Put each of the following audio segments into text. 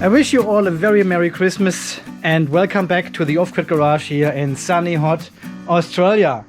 I wish you all a very Merry Christmas and welcome back to the Off-Grid Garage here in sunny, hot Australia.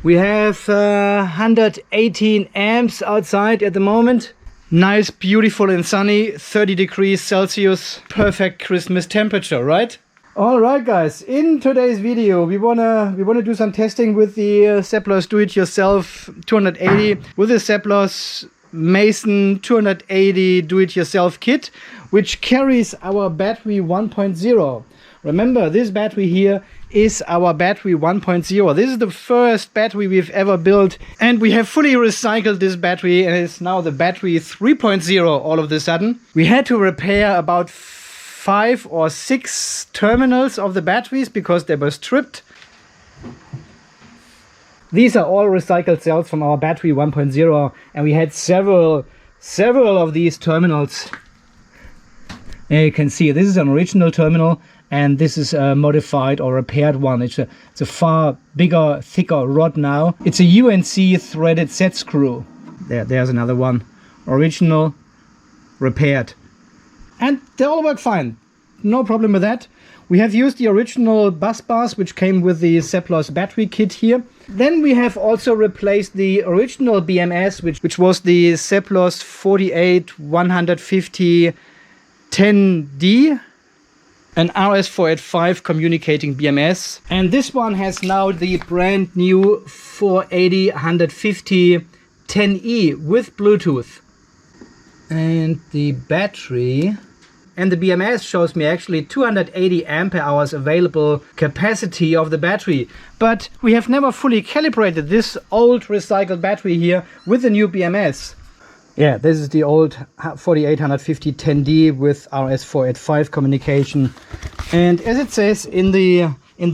We have 118 amps outside at the moment. Nice, beautiful and sunny, 30 degrees Celsius, perfect Christmas temperature, right? All right, guys, in today's video we wanna do some testing with the SEPLOS Do-It-Yourself 280 with the SEPLOS Mason 280 do-it-yourself kit, which carries our Battery 1.0. Remember, this battery here is our Battery 1.0. This is the first battery we've ever built, and we have fully recycled this battery, and it's now the Battery 3.0 all of a sudden. We had to repair about 5 or 6 terminals of the batteries because they were stripped. These are all recycled cells from our Battery 1.0, and we had several of these terminals. There you can see this is an original terminal, and this is a modified or repaired one. It's a far bigger, thicker rod now. It's a UNC threaded set screw. There's another one. Original, repaired. And they all work fine. No problem with that. We have used the original bus bars which came with the SEPLOS battery kit here. Then we have also replaced the original BMS which was the SEPLOS 48150 10D, an RS485 communicating BMS. And this one has now the brand new 480 10E with Bluetooth. And the battery and the BMS shows me actually 280 ampere hours available capacity of the battery. But we have never fully calibrated this old recycled battery here with the new BMS. Yeah, this is the old 4850 10D with RS485 communication. And as it says in the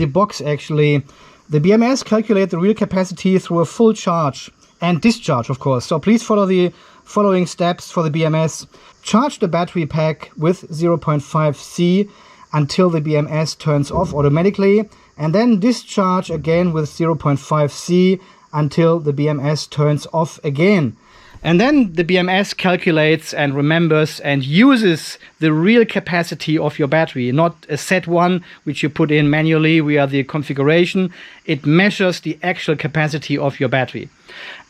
box actually, the BMS calculates the real capacity through a full charge and discharge, of course. So please follow the following steps for the BMS. Charge the battery pack with 0.5 C until the BMS turns off automatically, and then discharge again with 0.5 C until the BMS turns off again. And then the BMS calculates and remembers and uses the real capacity of your battery, not a set one which you put in manually via the configuration. It measures the actual capacity of your battery.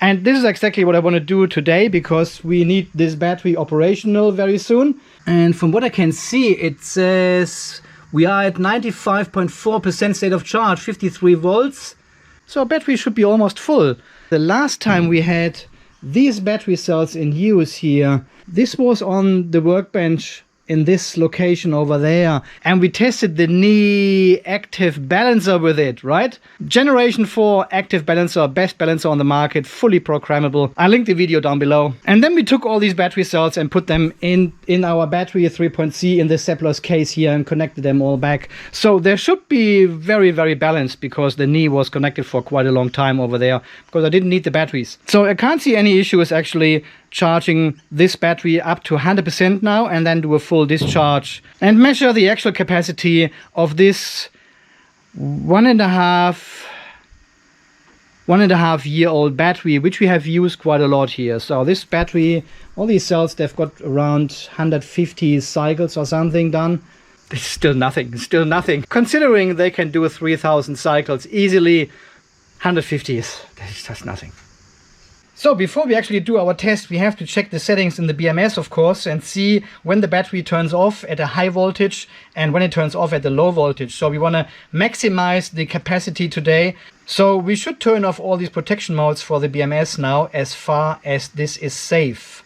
And this is exactly what I want to do today, because we need this battery operational very soon. And from what I can see, it says we are at 95.4% state of charge, 53 volts. So our battery should be almost full. The last time we had these battery cells in use here, this was on the workbench in this location over there, and we tested the knee active balancer with it, right? Generation 4 active balancer, best balancer on the market, fully programmable. I'll link the video down below. And then we took all these battery cells and put them in our battery 3.0 in the SEPLOS case here and connected them all back. So they should be very, very balanced, because the knee was connected for quite a long time over there because I didn't need the batteries. So I can't see any issues actually charging this battery up to 100% now, and then do a full discharge and measure the actual capacity of this 1.5 year old battery, which we have used quite a lot here. So this battery, all these cells, they've got around 150 cycles or something done. It's still nothing, Considering they can do 3000 cycles easily, 150 is just nothing. So before we actually do our test, we have to check the settings in the BMS, of course, and see when the battery turns off at a high voltage and when it turns off at a low voltage. So we want to maximize the capacity today. So we should turn off all these protection modes for the BMS now, as far as this is safe.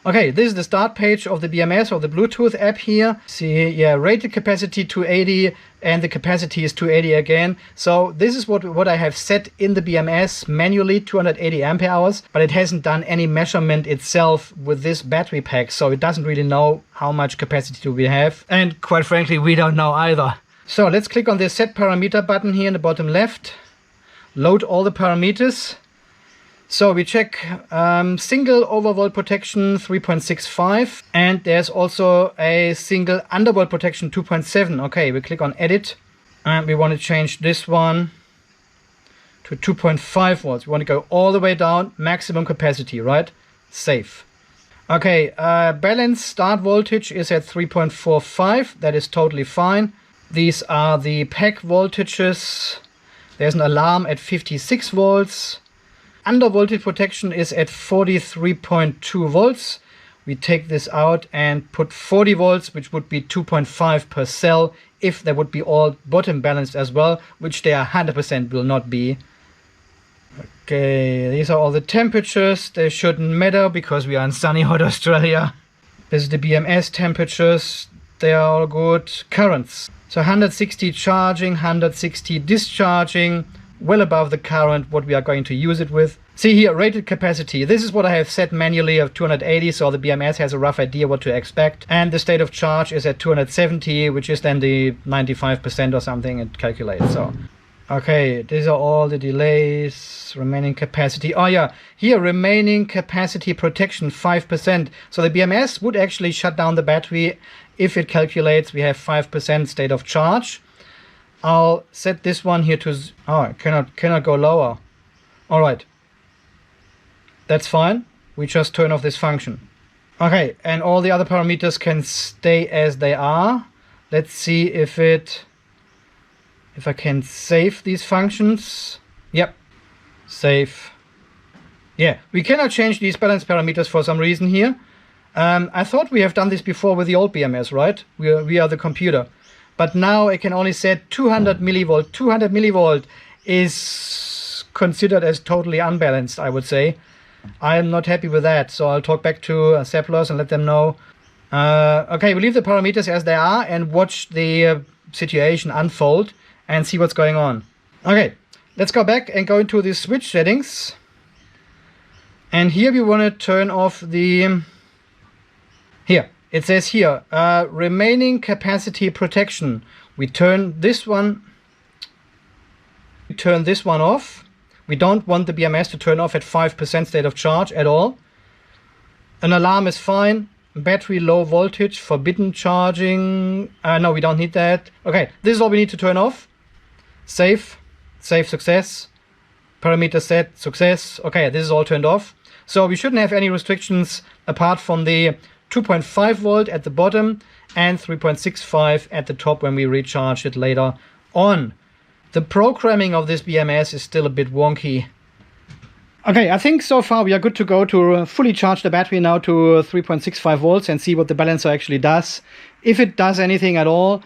Okay, this is the start page of the BMS or the Bluetooth app here. See, yeah, rated capacity 280, and the capacity is 280 again. So this is what I have set in the BMS manually, 280 ampere hours, but it hasn't done any measurement itself with this battery pack. So it doesn't really know how much capacity do we have. And quite frankly, we don't know either. So let's click on the set parameter button here in the bottom left. Load all the parameters. So we check single overvolt protection 3.65, and there's also a single undervolt protection 2.7. Okay, we click on edit, and we want to change this one to 2.5 volts. We want to go all the way down, maximum capacity, right? Save. Okay, balance start voltage is at 3.45. That is totally fine. These are the pack voltages. There's an alarm at 56 volts. Under voltage protection is at 43.2 volts. We take this out and put 40 volts, which would be 2.5 per cell, if they would be all bottom balanced as well, which they 100% will not be. Okay, these are all the temperatures. They shouldn't matter because we are in sunny hot Australia. This is the BMS temperatures. They are all good. Currents. So 160 charging, 160 discharging, well above the current what we are going to use it with. See here, rated capacity. This is what I have set manually of 280, so the BMS has a rough idea what to expect. And the state of charge is at 270, which is then the 95% or something it calculates. So, okay, these are all the delays, remaining capacity. Oh yeah, here remaining capacity protection 5%. So the BMS would actually shut down the battery if it calculates we have 5% state of charge. I'll set this one here to, oh, I cannot go lower. All right. That's fine. We just turn off this function. Okay, and all the other parameters can stay as they are. Let's see if I can save these functions. Yep, save. Yeah, we cannot change these balance parameters for some reason here. I thought we have done this before with the old BMS, right? We are the computer. But now I can only set 200 millivolt. 200 millivolt is considered as totally unbalanced, I would say. I am not happy with that, so I'll talk back to SEPLOS and let them know. Okay, we leave the parameters as they are and watch the situation unfold and see what's going on. Okay, let's go back and go into the switch settings. And here we want to turn off the... Here, it says here, remaining capacity protection. We turn this one off. We don't want the BMS to turn off at 5% state of charge at all. An alarm is fine. Battery low voltage, forbidden charging. No, we don't need that. Okay, this is all we need to turn off. Save, success. Parameter set, success. Okay, this is all turned off. So we shouldn't have any restrictions apart from the 2.5 volt at the bottom and 3.65 at the top when we recharge it later on. The programming of this BMS is still a bit wonky. Okay, I think so far we are good to go to fully charge the battery now to 3.65 volts and see what the balancer actually does. If it does anything at all.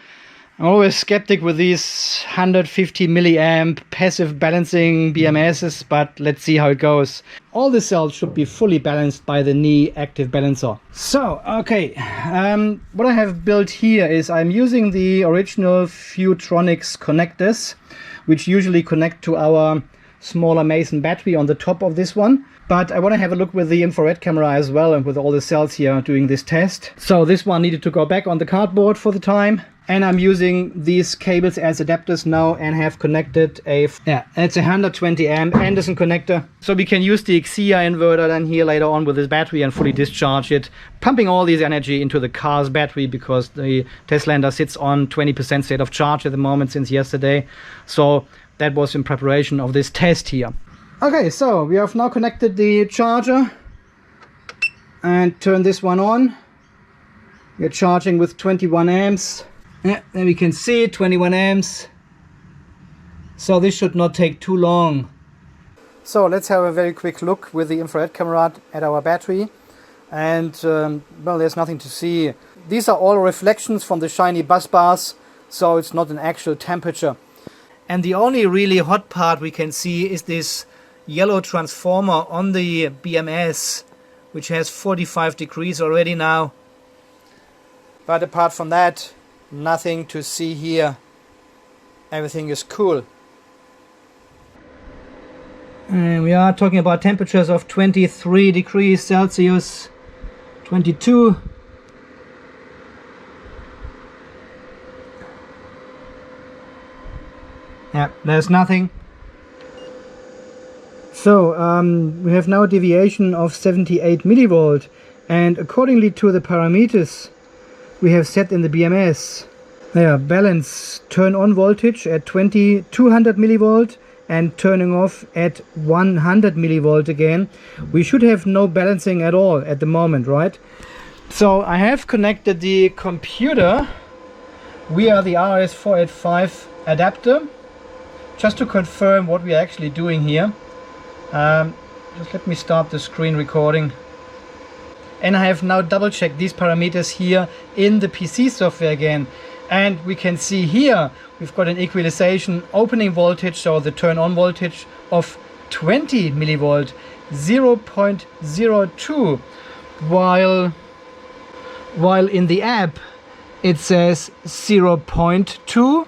I'm always skeptic with these 150 milliamp passive balancing BMSs, but let's see how it goes. All the cells should be fully balanced by the knee active balancer. So, okay, what I have built here is I'm using the original Futronics connectors, which usually connect to our smaller Mason battery on the top of this one. But I want to have a look with the infrared camera as well and with all the cells here doing this test. So this one needed to go back on the cardboard for the time. And I'm using these cables as adapters now and have connected it's a 120 amp Anderson connector. So we can use the Xia inverter then here later on with this battery and fully discharge it, pumping all this energy into the car's battery because the Teslander sits on 20% state of charge at the moment since yesterday. So that was in preparation of this test here. Okay, so we have now connected the charger and turn this one on. We're charging with 21 amps. Yeah, there we can see 21 amps. So this should not take too long. So let's have a very quick look with the infrared camera at our battery. And well, there's nothing to see. These are all reflections from the shiny bus bars, so it's not an actual temperature. And the only really hot part we can see is this yellow transformer on the BMS, which has 45 degrees already now. But apart from that, nothing to see here. Everything is cool. And we are talking about temperatures of 23 degrees Celsius, 22. Yeah, there's nothing. So we have now a deviation of 78 millivolt, and accordingly to the parameters we have set in the BMS, balance turn on voltage at 200 millivolt and turning off at 100 millivolt again, we should have no balancing at all at the moment, right? So I have connected the computer via the RS485 adapter just to confirm what we are actually doing here. Just let me start the screen recording. And I have now double checked these parameters here in the PC software again. And we can see here we've got an equalization opening voltage, so the turn on voltage of 20 millivolt, 0.02, while in the app it says 0.2.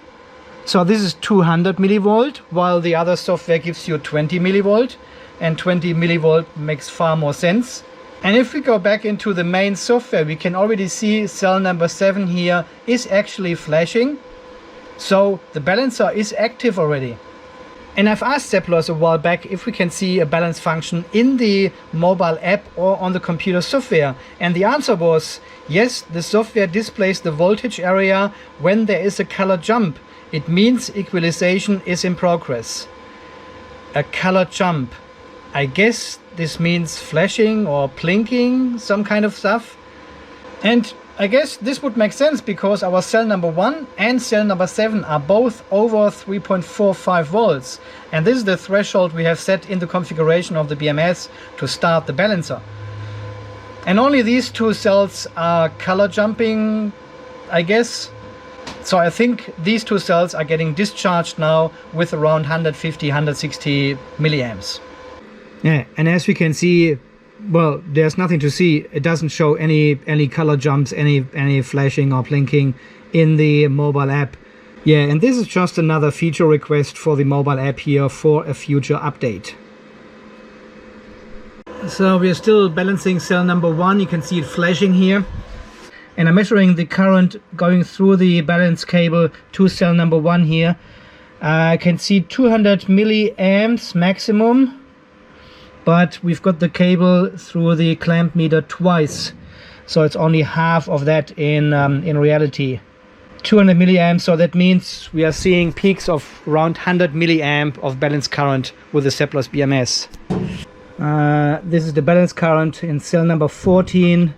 So this is 200 millivolt, while the other software gives you 20 millivolt, and 20 millivolt makes far more sense. And if we go back into the main software, we can already see cell number 7 here is actually flashing. So the balancer is active already. And I've asked SEPLOS a while back if we can see a balance function in the mobile app or on the computer software. And the answer was yes, the software displays the voltage area when there is a color jump. It means equalization is in progress. A color jump. I guess this means flashing or blinking, some kind of stuff. And I guess this would make sense because our cell number 1 and cell number 7 are both over 3.45 volts. And this is the threshold we have set in the configuration of the BMS to start the balancer. And only these two cells are color jumping, I guess. So I think these two cells are getting discharged now with around 150, 160 milliamps. Yeah, and as we can see, well, there's nothing to see. It doesn't show any color jumps, any flashing or blinking in the mobile app. Yeah, and this is just another feature request for the mobile app here for a future update. So we are still balancing cell number 1. You can see it flashing here. And I'm measuring the current going through the balance cable to cell number 1 here. I can see 200 milliamps maximum. But we've got the cable through the clamp meter twice, so it's only half of that in reality. 200 milliamps, so that means we are seeing peaks of around 100 milliamp of balance current with the SEPLOS BMS. This is the balance current in cell number 14,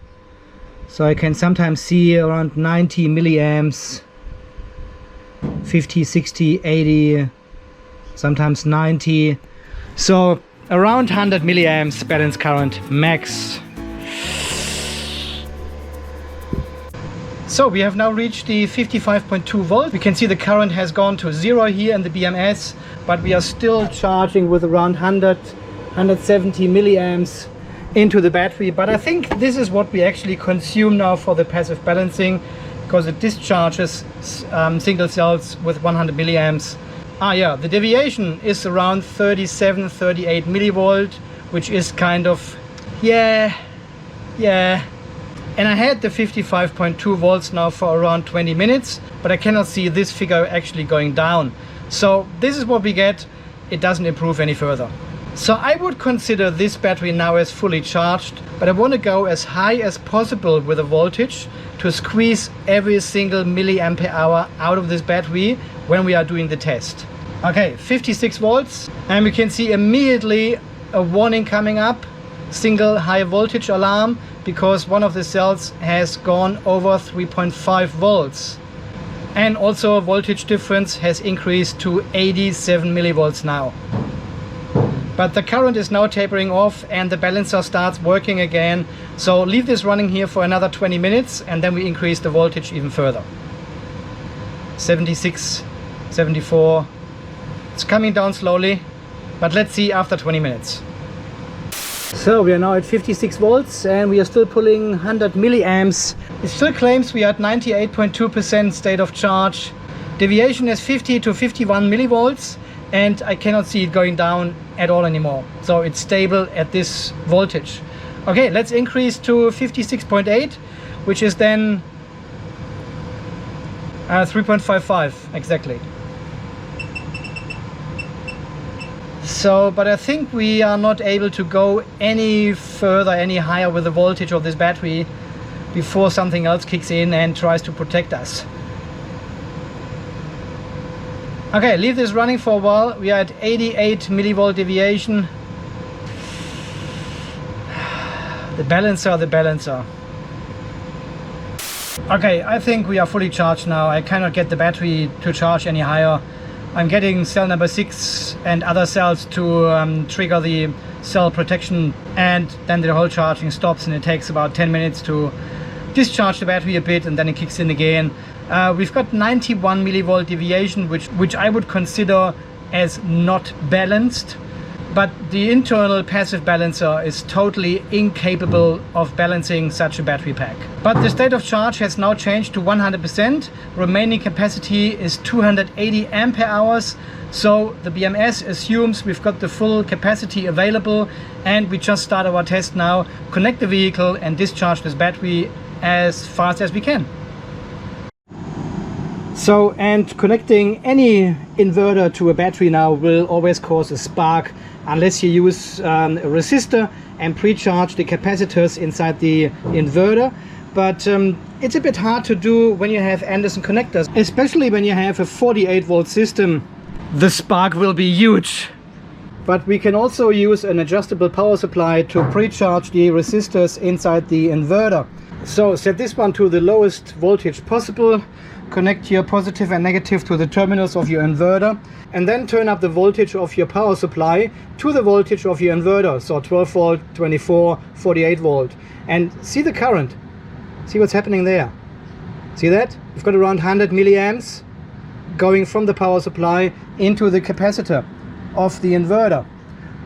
so I can sometimes see around 90 milliamps, 50, 60, 80, sometimes 90. So around 100 milliamps balance current max. So we have now reached the 55.2 volts. We can see the current has gone to 0 here in the BMS, but we are still charging with around 170 milliamps into the battery. But I think this is what we actually consume now for the passive balancing, because it discharges single cells with 100 milliamps. Yeah, the deviation is around 37, 38 millivolt, which is kind of, yeah. And I had the 55.2 volts now for around 20 minutes, but I cannot see this figure actually going down. So this is what we get. It doesn't improve any further. So I would consider this battery now as fully charged, but I want to go as high as possible with the voltage to squeeze every single milliampere hour out of this battery when we are doing the test. Okay, 56 volts, and we can see immediately a warning coming up, single high voltage alarm, because one of the cells has gone over 3.5 volts. And also voltage difference has increased to 87 millivolts now. But the current is now tapering off and the balancer starts working again. So leave this running here for another 20 minutes and then we increase the voltage even further. 76, 74. It's coming down slowly, but let's see after 20 minutes. So we are now at 56 volts and we are still pulling 100 milliamps. It still claims we are at 98.2% state of charge. Deviation is 50 to 51 millivolts and I cannot see it going down at all anymore. So it's stable at this voltage. Okay, let's increase to 56.8, which is then 3.55 exactly. So, but I think we are not able to go any further, any higher with the voltage of this battery before something else kicks in and tries to protect us. Okay, leave this running for a while. We are at 88 millivolt deviation. The balancer. Okay, I think we are fully charged now. I cannot get the battery to charge any higher. I'm getting cell number 6 and other cells to trigger the cell protection, and then the whole charging stops, and it takes about 10 minutes to discharge the battery a bit, and then it kicks in again. We've got 91 millivolt deviation, which I would consider as not balanced, but the internal passive balancer is totally incapable of balancing such a battery pack. But the state of charge has now changed to 100%. Remaining capacity is 280 ampere hours. So the BMS assumes we've got the full capacity available, and we just start our test now, connect the vehicle and discharge this battery as fast as we can. So, and connecting any inverter to a battery now will always cause a spark unless you use a resistor and pre-charge the capacitors inside the inverter. But it's a bit hard to do when you have Anderson connectors, especially when you have a 48 volt system. The spark will be huge. But we can also use an adjustable power supply to pre-charge the resistors inside the inverter. So set this one to the lowest voltage possible, connect your positive and negative to the terminals of your inverter, and then turn up the voltage of your power supply to the voltage of your inverter. So 12 volt, 24, 48 volt. And see the current. See what's happening there. See that? We've got around 100 milliamps going from the power supply into the capacitor of the inverter.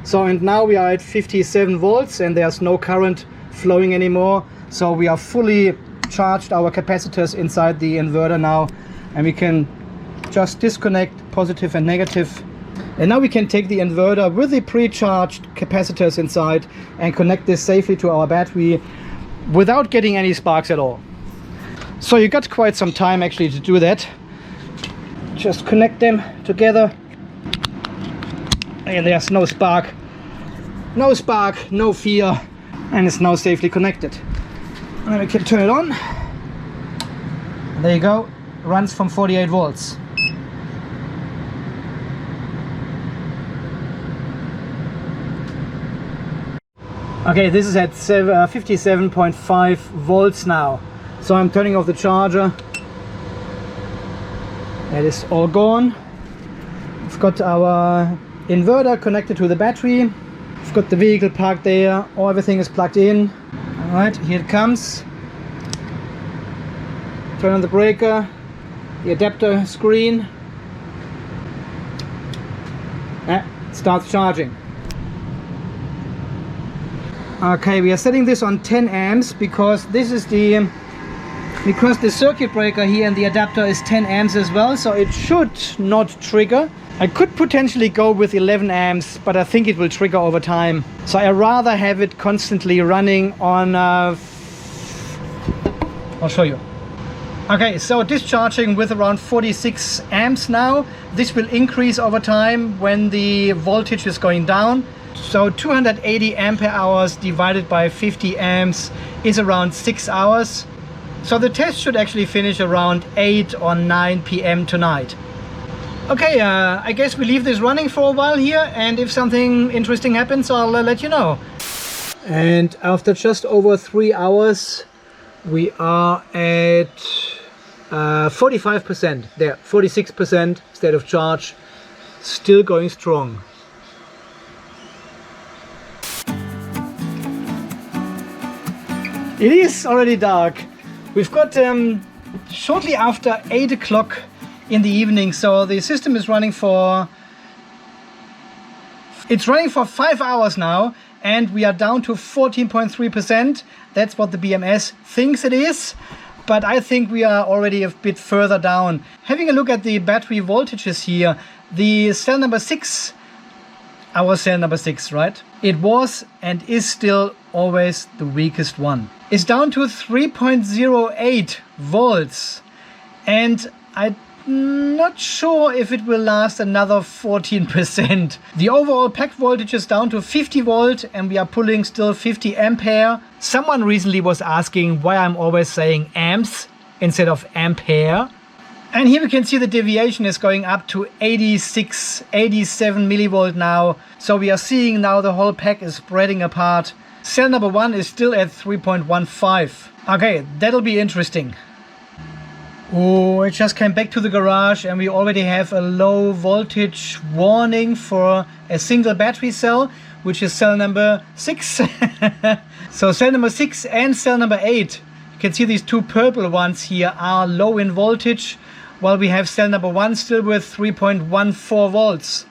So, and now we are at 57 volts and there's no current flowing anymore. So we are fully charged our capacitors inside the inverter now, and we can just disconnect positive and negative. And now we can take the inverter with the pre-charged capacitors inside and connect this safely to our battery without getting any sparks at all. So you got quite some time actually to do that. Just connect them together, and there's no spark, no fear, and it's now safely connected. And then we can turn it on. There you go, runs from 48 volts. Okay, this is at 57.5 volts now. So I'm turning off the charger. That is all gone. We've got our inverter connected to the battery. We've got the vehicle parked there. Everything is plugged in. All right, here it comes. Turn on the breaker, the adapter screen. Starts charging. Okay, we are setting this on 10 amps because this is the circuit breaker here and the adapter is 10 amps as well, so it should not trigger. I could potentially go with 11 amps, but I think it will trigger over time. So I rather have it constantly running on, I'll show you. Okay, so discharging with around 46 amps now. This will increase over time when the voltage is going down. So 280 ampere hours divided by 50 amps is around 6 hours. So the test should actually finish around 8 or 9 p.m. tonight. Okay, I guess we leave this running for a while here, and if something interesting happens, I'll let you know. And after just over 3 hours, we are at 45%. There, 46% state of charge, still going strong. It is already dark. We've got shortly after 8 o'clock in the evening, so the system is running for 5 hours now, and we are down to 14.3%. That's what the BMS thinks it is, but I think we are already a bit further down. Having a look at the battery voltages here, the cell number 6, our cell number 6, right? It was and is still always the weakest one. It's down to 3.08 volts, and I'm not sure if it will last another 14%. The overall pack voltage is down to 50 volt and we are pulling still 50 ampere. Someone recently was asking why I'm always saying amps instead of ampere. And here we can see the deviation is going up to 86, 87 millivolt now. So we are seeing now the whole pack is spreading apart. Cell number 1 is still at 3.15. Okay, that'll be interesting. Oh, I just came back to the garage and we already have a low voltage warning for a single battery cell, which is cell number 6. So cell number 6 and cell number 8, you can see these two purple ones here are low in voltage, while we have cell number 1 still with 3.14 volts.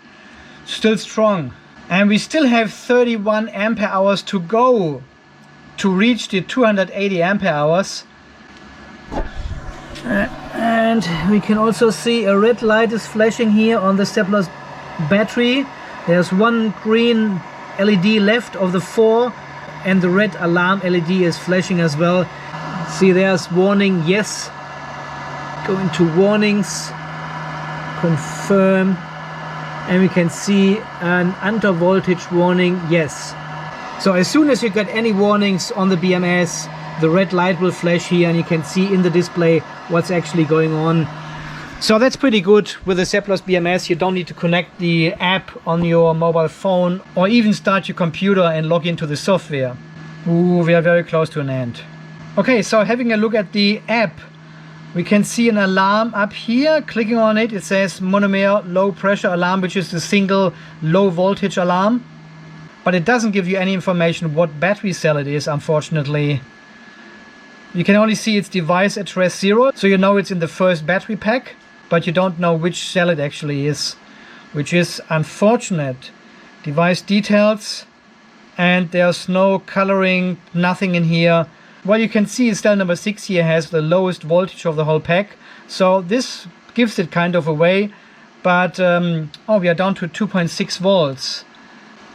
Still strong. And we still have 31 ampere hours to go to reach the 280 ampere hours. And we can also see a red light is flashing here on the SEPLOS battery. There's one green LED left of the 4 and the red alarm LED is flashing as well. See, there's warning, yes. Go into warnings, confirm, and we can see an under voltage warning, yes. So as soon as you get any warnings on the BMS, the red light will flash here and you can see in the display what's actually going on. So that's pretty good with the SEPLOS BMS. You don't need to connect the app on your mobile phone or even start your computer and log into the software. Ooh, we are very close to an end. Okay, so having a look at the app, we can see an alarm up here. Clicking on it, it says monomer low pressure alarm, which is the single low voltage alarm. But it doesn't give you any information what battery cell it is, unfortunately. You can only see its device address 0, so you know it's in the first battery pack, but you don't know which cell it actually is, which is unfortunate. Device details, and there's no coloring, nothing in here. What you can see is cell number 6 here has the lowest voltage of the whole pack, so this gives it kind of away, but oh, we are down to 2.6 volts.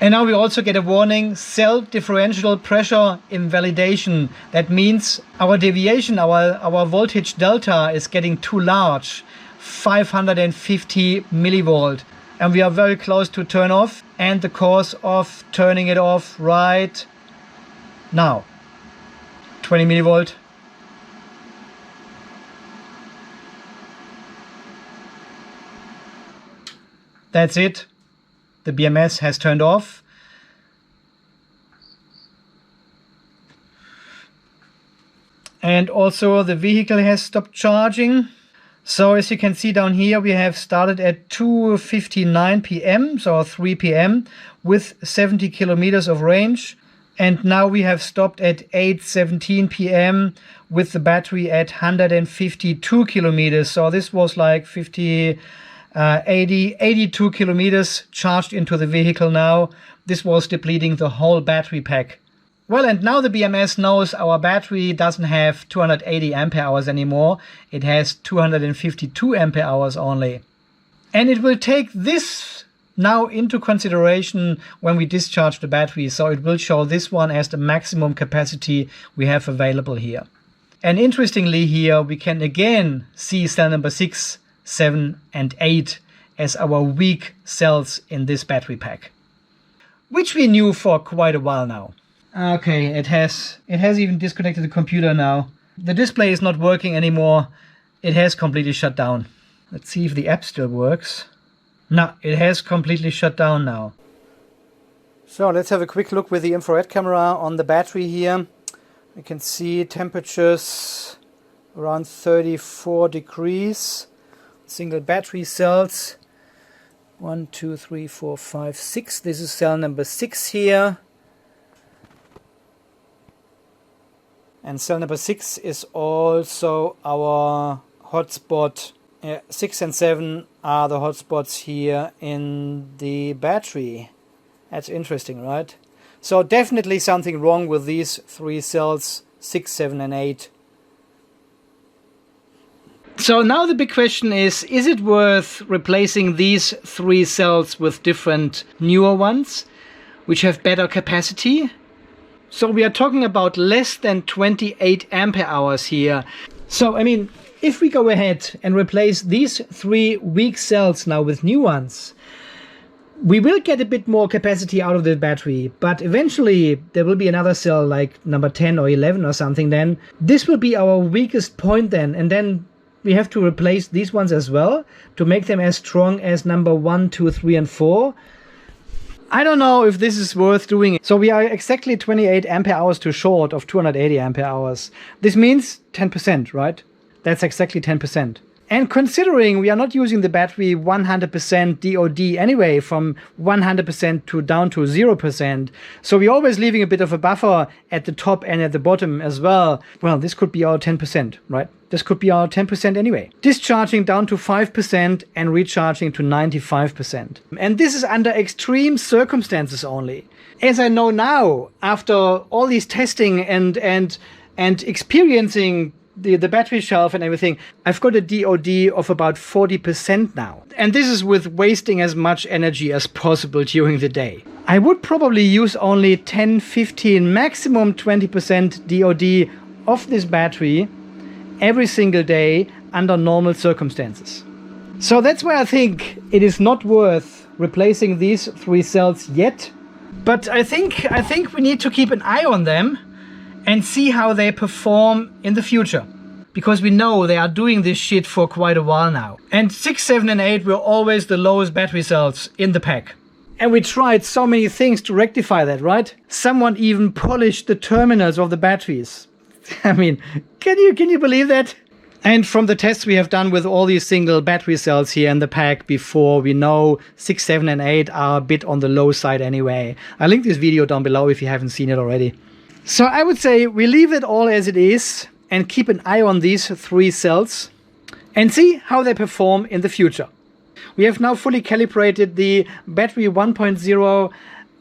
And now we also get a warning, cell differential pressure invalidation. That means our deviation, our voltage delta is getting too large, 550 millivolt. And we are very close to turn off, and the cause of turning it off right now. 20 millivolt. That's it. The BMS has turned off. And also the vehicle has stopped charging. So as you can see down here, we have started at 2:59 p.m. so 3 p.m. with 70 kilometers of range. And now we have stopped at 8:17 p.m. with the battery at 152 kilometers. So this was like 82 kilometers charged into the vehicle now. This was depleting the whole battery pack. Well, and now the BMS knows our battery doesn't have 280 ampere hours anymore. It has 252 ampere hours only. And it will take this now into consideration when we discharge the battery. So it will show this one as the maximum capacity we have available here. And interestingly here, we can again see cell number 6, 7 and 8 as our weak cells in this battery pack, which we knew for quite a while now. Okay, it has even disconnected the computer now. The display is not working anymore. It has completely shut down. Let's see if the app still works. No, it has completely shut down now. So let's have a quick look with the infrared camera on the battery here. You can see temperatures around 34 degrees. Single battery cells. 1, 2, 3, 4, 5, 6. This is cell number 6 here. And cell number 6 is also our hotspot. 6 and 7 are the hotspots here in the battery. That's interesting, right? So definitely something wrong with these 3 cells, 6, 7 and 8. So now the big question is it worth replacing these 3 cells with different newer ones, which have better capacity? So we are talking about less than 28 ampere hours here. So, I mean, if we go ahead and replace these 3 weak cells now with new ones, we will get a bit more capacity out of the battery, but eventually there will be another cell like number 10 or 11 or something then. This will be our weakest point then, and then we have to replace these ones as well to make them as strong as number 1, 2, 3, and 4. I don't know if this is worth doing. So we are exactly 28 ampere hours too short of 280 ampere hours. This means 10%, right? That's exactly 10%. And considering we are not using the battery 100% DOD anyway, from 100% to down to 0%, so we're always leaving a bit of a buffer at the top and at the bottom as well. Well, this could be our 10%, right? This could be our 10% anyway. Discharging down to 5% and recharging to 95%. And this is under extreme circumstances only. As I know now, after all these testing and experiencing the battery shelf and everything, I've got a DOD of about 40% now. And this is with wasting as much energy as possible during the day. I would probably use only 10, 15, maximum 20% DOD of this battery every single day under normal circumstances. So that's why I think it is not worth replacing these 3 cells yet. But I think we need to keep an eye on them and see how they perform in the future. Because we know they are doing this shit for quite a while now. And 6, 7, and 8 were always the lowest battery cells in the pack. And we tried so many things to rectify that, right? Someone even polished the terminals of the batteries. I mean, can you believe that? And from the tests we have done with all these single battery cells here in the pack before, we know 6, 7, and 8 are a bit on the low side anyway. I'll link this video down below if you haven't seen it already. So I would say we leave it all as it is and keep an eye on these 3 cells and see how they perform in the future. We have now fully calibrated the Battery 1.0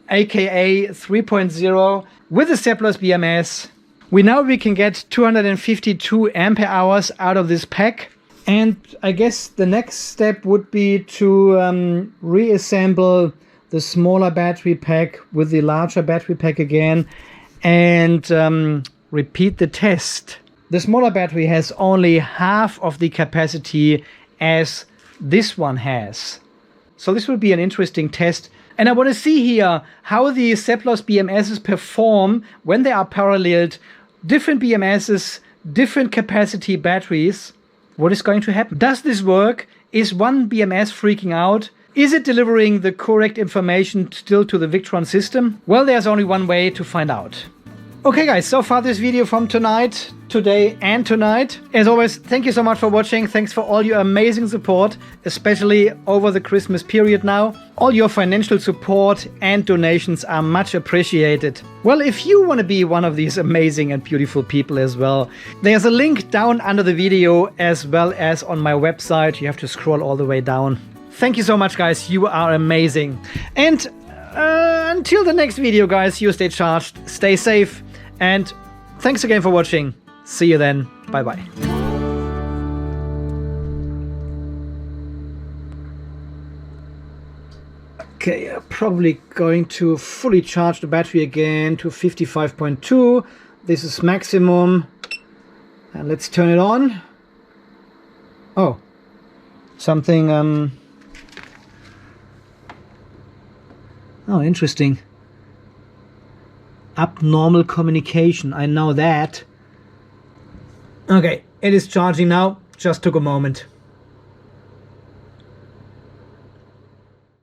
aka 3.0 with the SEPLOS BMS. We can get 252 ampere hours out of this pack. And I guess the next step would be to reassemble the smaller battery pack with the larger battery pack again and repeat the test. The smaller battery has only half of the capacity as this one has. So this will be an interesting test. And I want to see here how the SEPLOS BMSs perform when they are paralleled. Different BMSs, different capacity batteries. What is going to happen? Does this work? Is one BMS freaking out? Is it delivering the correct information still to the Victron system? Well, there's only one way to find out. Okay guys, so far this video from today and tonight. As always, thank you so much for watching. Thanks for all your amazing support, especially over the Christmas period now. All your financial support and donations are much appreciated. Well, if you want to be one of these amazing and beautiful people as well, there's a link down under the video as well as on my website. You have to scroll all the way down. Thank you so much guys, you are amazing. And until the next video guys, you stay charged, stay safe, and thanks again for watching. See you then. Bye bye. Okay, I'm probably going to fully charge the battery again to 55.2. This is maximum. And let's turn it on. Oh, something oh, interesting. Abnormal communication, I know that. Okay, it is charging now, just took a moment.